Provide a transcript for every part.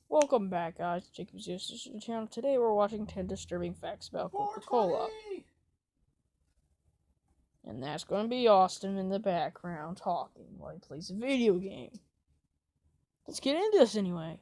Welcome back, guys. Jacob's Useless channel. Today we're watching 10 disturbing facts about Coca-Cola. And that's going to be Austin in the background talking while he plays a video game. Let's get into this anyway.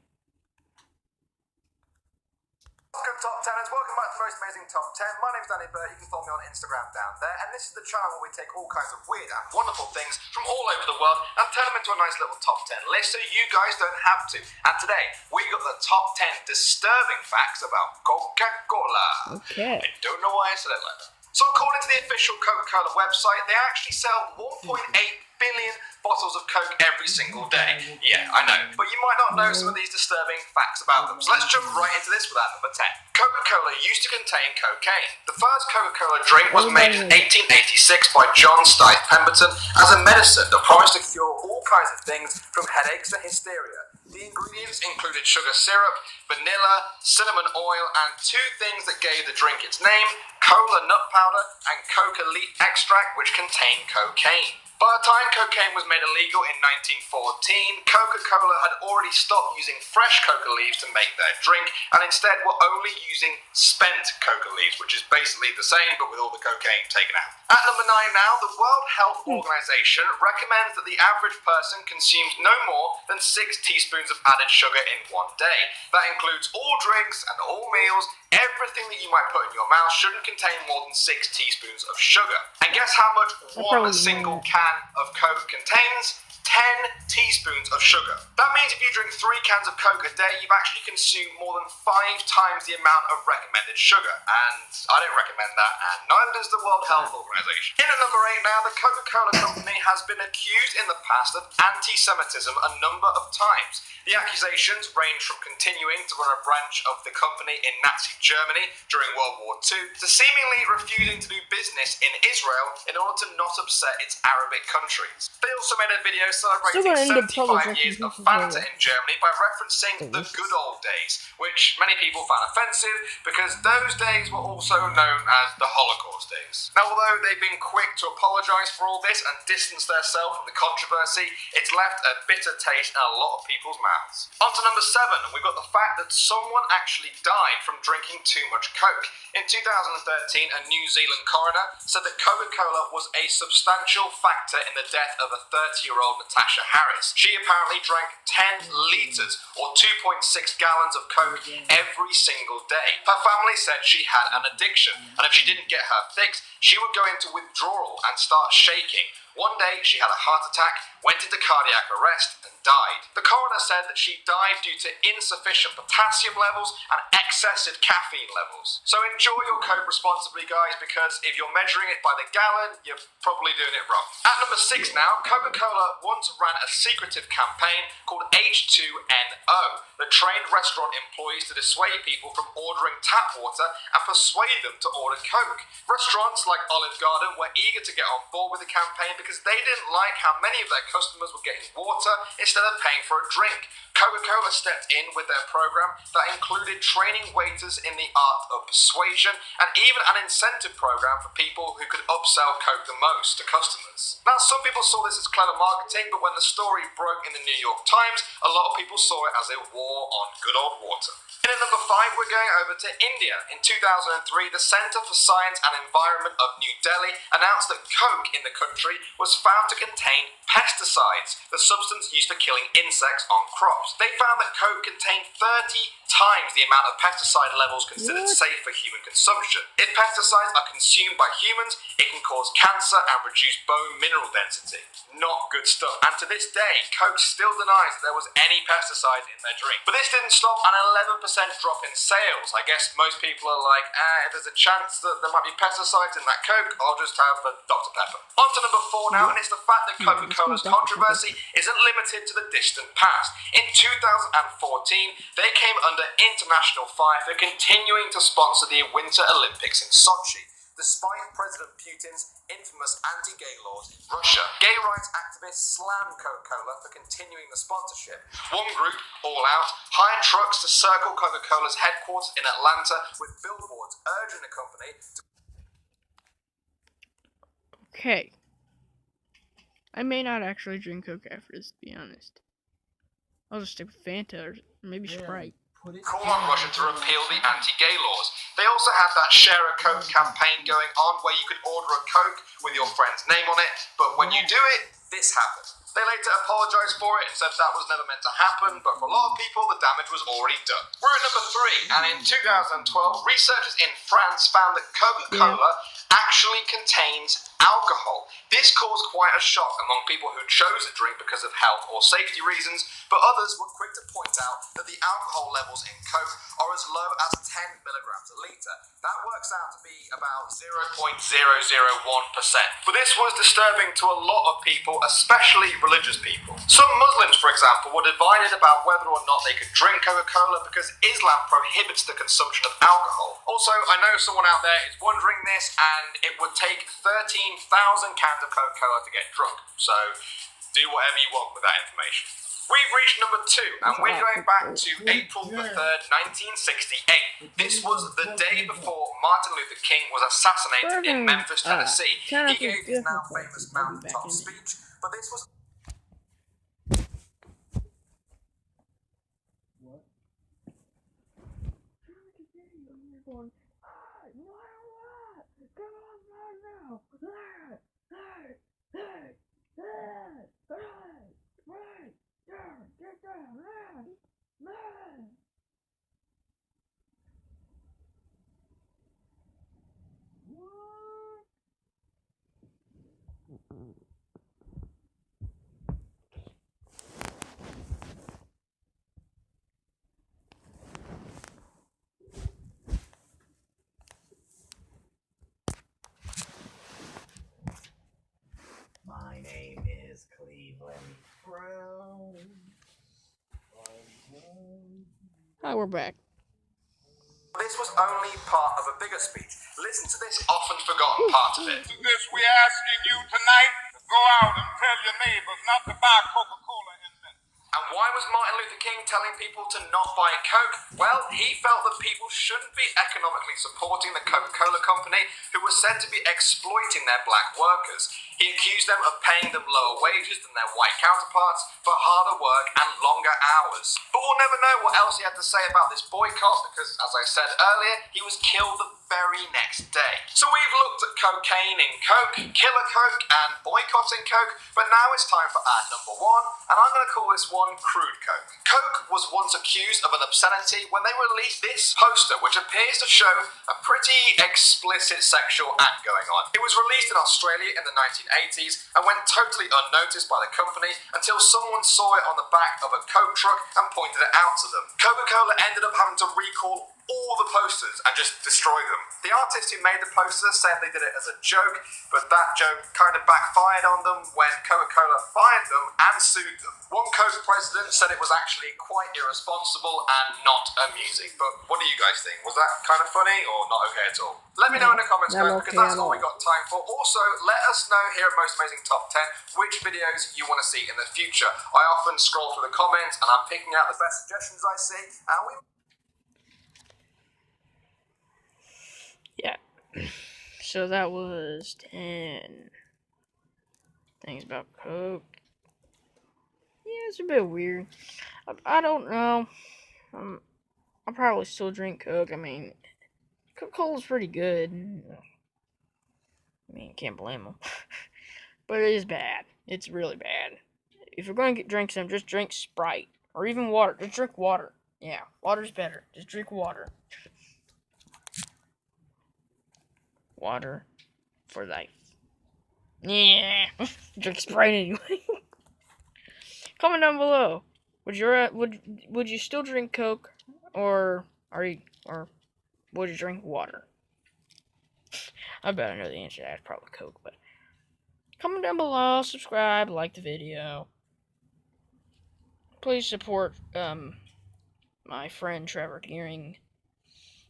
Welcome Top 10ers, welcome back to the most amazing Top 10. My name's Danny Burt, you can follow me on Instagram down there. And this is the channel where we take all kinds of weird and wonderful things from all over the world and turn them into a nice little Top 10 list so you guys don't have to. And today, we got the Top 10 disturbing facts about Coca-Cola. Okay. I don't know why I said it like that. So according to the official Coca-Cola website, they actually sell 1.8 billion bottles of Coke every single day. Yeah, I know. But you might not know some of these disturbing facts about them. So let's jump right into this with our number 10. Coca-Cola used to contain cocaine. The first Coca-Cola drink was made in 1886 by John Stuyt Pemberton as a medicine that promised to cure all kinds of things from headaches to hysteria. The ingredients included sugar syrup, vanilla, cinnamon oil, and two things that gave the drink its name, cola nut powder and coca leaf extract, which contained cocaine. By the time cocaine was made illegal in 1914, Coca-Cola had already stopped using fresh coca leaves to make their drink, and instead were only using spent coca leaves, which is basically the same, but with all the cocaine taken out. At number 9 now, the World Health Organization recommends that the average person consumes no more than 6 teaspoons of added sugar in one day. That includes all drinks and all meals. Everything that you might put in your mouth shouldn't contain more than 6 teaspoons of sugar. And guess how much one single can of Coke contains? 10 teaspoons of sugar. That means if you drink 3 cans of Coke a day, you've actually consumed more than 5 times the amount of recommended sugar. And I don't recommend that, and neither does the World Health Organization. In at number 8 now, the Coca-Cola Company has been accused in the past of anti-Semitism a number of times. The accusations range from continuing to run a branch of the company in Nazi Germany during World War II to seemingly refusing to do business in Israel in order to not upset its Arabic countries. They also made a video celebrating 75 years of Fanta in Germany by referencing the good old days, which many people found offensive because those days were also known as the Holocaust days. Now, although they've been quick to apologise for all this and distance themselves from the controversy, it's left a bitter taste in a lot of people's mouths. On to number 7, we've got the fact that someone actually died from drinking too much Coke. In 2013, a New Zealand coroner said that Coca-Cola was a substantial factor in the death of a 30-year-old Natasha Harris. She apparently drank 10 litres or 2.6 gallons of Coke every single day. Her family said she had an addiction, and if she didn't get her fix, she would go into withdrawal and start shaking. One day, she had a heart attack, went into cardiac arrest, and died. The coroner said that she died due to insufficient potassium levels and excessive caffeine levels. So enjoy your Coke responsibly, guys, because if you're measuring it by the gallon, you're probably doing it wrong. At number 6 now, Coca-Cola once ran a secretive campaign called H2NO that trained restaurant employees to dissuade people from ordering tap water and persuade them to order Coke. Restaurants like Olive Garden were eager to get on board with the campaign because they didn't like how many of their customers were getting water instead of paying for a drink. Coca-Cola stepped in with their program that included training waiters in the art of persuasion and even an incentive program for people who could upsell Coke the most to customers. Now, some people saw this as clever marketing, but when the story broke in the New York Times, a lot of people saw it as a war on good old water. In at number 5, we're going over to India. In 2003, the Centre for Science and Environment of New Delhi announced that Coke in the country was found to contain pesticides, the substance used for killing insects on crops. They found that Coke contained 30 times the amount of pesticide levels considered safe for human consumption. If pesticides are consumed by humans, it can cause cancer and reduce bone mineral density. Not good stuff. And to this day, Coke still denies that there was any pesticides in their drink. But this didn't stop an 11% drop in sales. I guess most people are like, if there's a chance that there might be pesticides in that Coke, I'll just have the Dr. Pepper. On to number 4 now, and it's the fact that Coca-Cola's controversy isn't limited to the distant past. In 2014, they came under international fire for continuing to sponsor the Winter Olympics in Sochi. Despite President Putin's infamous anti-gay laws, Russia, gay rights activists slammed Coca-Cola for continuing the sponsorship. One group, All Out, hired trucks to circle Coca-Cola's headquarters in Atlanta with billboards urging the company to... Okay. I may not actually drink Coke after this, to be honest. I'll just stick with Fanta or maybe Sprite. Call on Russia to repeal the anti-gay laws. They also had that Share a Coke campaign going on where you could order a Coke with your friend's name on it, but when you do it, this happened. They later apologised for it and said that was never meant to happen, but for a lot of people, the damage was already done. We're at number 3, and in 2012, researchers in France found that Coca-Cola actually contains alcohol. This caused quite a shock among people who chose a drink because of health or safety reasons, but others were quick to point out that the alcohol levels in Coke are as low as 10 milligrams a litre. That works out to be about 0.001%. But this was disturbing to a lot of people, especially religious people. Some Muslims, for example, were divided about whether or not they could drink Coca-Cola because Islam prohibits the consumption of alcohol. Also, I know someone out there is wondering this, and it would take 13,000 cans of Coca-Cola to get drunk. So, do whatever you want with that information. We've reached number 2, and we're going back to April the 3rd, 1968. This was the day before Martin Luther King was assassinated in Memphis, Tennessee. He gave his now famous mountaintop speech, but this was... My name is Cleveland Brown. Hi, we're back. This was only part of a bigger speech. Listen to this often forgotten part of it. To this, we're asking you tonight to go out and tell your neighbors not to buy Coca-Cola in Memphis. And why was Martin Luther King telling people to not buy Coke? Well, he felt that people shouldn't be economically supporting the Coca-Cola company, who was said to be exploiting their black workers. He accused them of paying them lower wages than their white counterparts for harder work and longer hours. But we'll never know what else he had to say about this boycott because, as I said earlier, he was killed the very next day. So we've looked at cocaine in Coke, killer Coke, and boycotting Coke, but now it's time for our number 1, and I'm going to call this one crude Coke. Coke was once accused of an obscenity when they released this poster, which appears to show a pretty explicit sexual act going on. It was released in Australia in the 1980s and went totally unnoticed by the company until someone saw it on the back of a Coke truck and pointed it out to them. Coca-Cola ended up having to recall all the posters and just destroy them. The artist who made the posters said they did it as a joke, but that joke kind of backfired on them when Coca-Cola fired them and sued them. One Coke president said it was actually quite irresponsible and not amusing. But what do you guys think? Was that kind of funny or not okay at all? Let me know in the comments, guys, because that's all we got time for. Also, let us know here at Most Amazing Top 10 which videos you want to see in the future. I often scroll through the comments and I'm picking out the best suggestions I see, and we... Yeah. So that was 10 things about Coke. Yeah, it's a bit weird. I don't know. I'll probably still drink Coke. I mean, Coca-Cola's pretty good. I mean, can't blame them. But it is bad. It's really bad. If you're going to drink some, just drink Sprite. Or even water. Just drink water. Yeah, water's better. Just drink water. Water for life. Yeah. Drink Sprite anyway. Comment down below. Would you still drink Coke, or would you drink water? I bet I know the answer to that. It's probably Coke, but comment down below, subscribe, like the video. Please support my friend Trevor Gearing.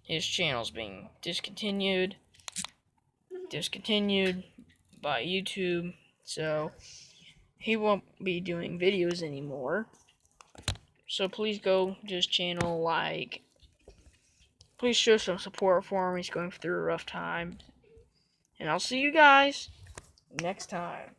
His channel's being discontinued by YouTube, so he won't be doing videos anymore. So please go to his channel, please show some support for him. He's going through a rough time. And I'll see you guys next time.